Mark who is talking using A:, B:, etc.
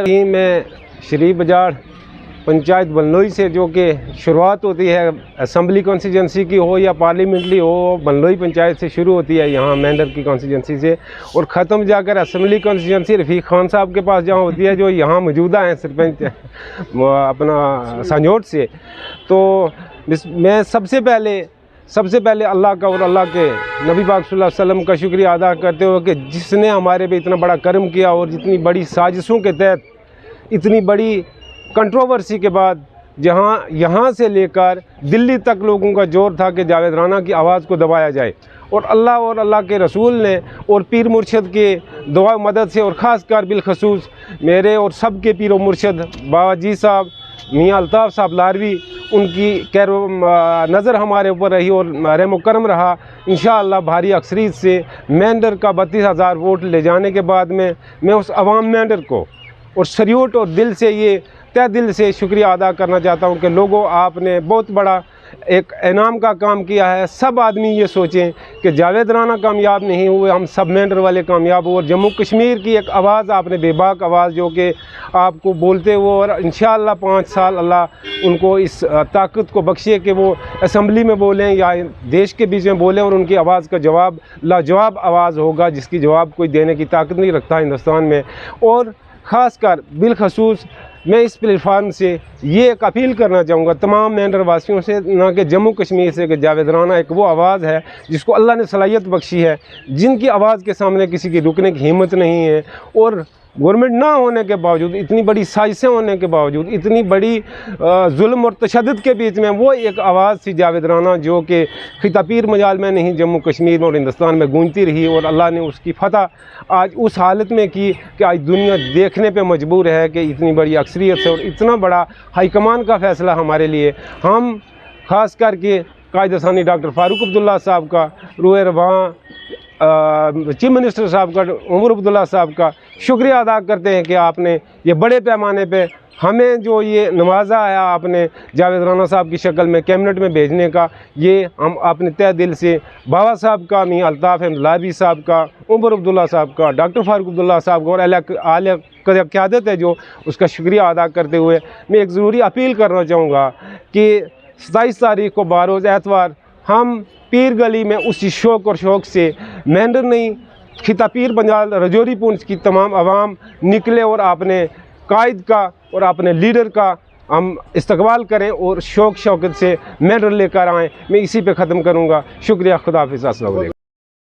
A: میں شریف بجاڑ पंचायत बलनोई से, जो कि शुरुआत होती है असम्बली कॉन्स्टिट्यूंसी की हो या पार्लियामेंट्री हो, बलनोई पंचायत से शुरू होती है यहाँ मेंढर की कॉन्स्टिट्यूंसी से, और ख़त्म जाकर असम्बली कॉन्स्टिट्यूंसी रफ़ीक खान साहब के पास जहाँ होती है, जो यहाँ मौजूदा हैं सरपंच अपना संजोट से। तो मैं सबसे पहले अल्लाह का और अल्लाह के नबी पाक सल्लल्लाहु अलैहि वसल्लम का शुक्रिया अदा करते हुए कि जिसने हमारे पे इतना बड़ा करम किया और जितनी बड़ी साजिशों के तहत इतनी बड़ी कंट्रोवर्सी के बाद यहाँ से लेकर दिल्ली तक लोगों का जोर था कि जावेद राना की आवाज़ को दबाया जाए, और अल्लाह के रसूल ने और पीर मुर्शद के दुआ मदद से, और ख़ास कर बिलखसूस मेरे और सब के पीर मुर्शद बाबा जी साहब, मियाँ अल्ताफ़ साहब लारवी, उनकी नज़र हमारे ऊपर रही और रहम करम रहा। इंशाअल्लाह भारी अक्सरियत से मेंढर का 32,000 वोट ले जाने के बाद में मैं उस अवाम मेंढर को और सल्यूट और दिल से, ये तहे दिल से शुक्रिया अदा करना चाहता हूँ कि लोगों आपने बहुत बड़ा एक इनाम का काम किया है। सब आदमी ये सोचें कि जावेद राना कामयाब नहीं हुए, हम सब मेंढर वाले कामयाब हुए, और जम्मू कश्मीर की एक आवाज़ आपने बेबाक आवाज़ जो कि आपको बोलते हुए, और इंशाअल्लाह 5 साल अल्लाह उनको इस ताकत को बख्शे कि वो असम्बली में बोलें या देश के बीच में बोलें, और उनकी आवाज़ का जवाब लाजवाब आवाज़ होगा जिसकी जवाब कोई देने की ताकत नहीं रखता हिंदुस्तान में। और ख़ास कर बिलखसूस मैं इस प्लेटफार्म से ये एक अपील करना चाहूँगा तमाम मेंढर वासियों से, ना कि जम्मू कश्मीर से, कि जावेद राना एक वो आवाज़ है जिसको अल्लाह ने सलाहियत बख्शी है, जिनकी आवाज़ के सामने किसी की रुकने की हिम्मत नहीं है। और गवर्नमेंट ना होने के बावजूद, इतनी बड़ी साजिशें होने के बावजूद, इतनी बड़ी जुल्म और तशद्दुद के बीच में वो एक आवाज़ थी जावेद राना, जो कि खिता पीर मजाल में नहीं जम्मू कश्मीर में और हिंदुस्तान में गूंजती रही, और अल्लाह ने उसकी फतह आज उस हालत में की कि आज दुनिया देखने पे मजबूर है कि इतनी बड़ी अक्सरियत से और इतना बड़ा हाईकमान का फ़ैसला हमारे लिए, हम ख़ास करके कायद सानी डॉक्टर फारूक अब्दुल्ला साहब का, रूए रवां चीफ मिनिस्टर साहब का, उमर अब्दुल्ला साहब का शुक्रिया अदा करते हैं कि आपने ये बड़े पैमाने पे हमें जो ये नवाजा है आपने जावेद राना साहब की शक्ल में कैबिनेट में भेजने का, ये हम अपने तहे दिल से बाबा साहब का, मियाँ अल्ताफ़ लारवी साहब का, उमर अब्दुल्ला साहब का, डॉक्टर फारूक अब्दुल्ला साहब का और आला क़यादत है जो, उसका शुक्रिया अदा करते हुए मैं एक ज़रूरी अपील करना चाहूँगा कि 27 तारीख को बारोज़ एतवार हम पीर गली में उसी शौक़ और शौक़ से मेंढर नहीं खिता पीर पंजाल रजौरी पुंछ की तमाम आवाम निकले, और आपने कायद का और अपने लीडर का हम इस्तकबाल करें और शौक़ शौक़त से मेंढर लेकर आएँ। मैं इसी पे ख़त्म करूँगा। शुक्रिया, खुदा हाफ़िज़, अस्सलाम वालेकुम।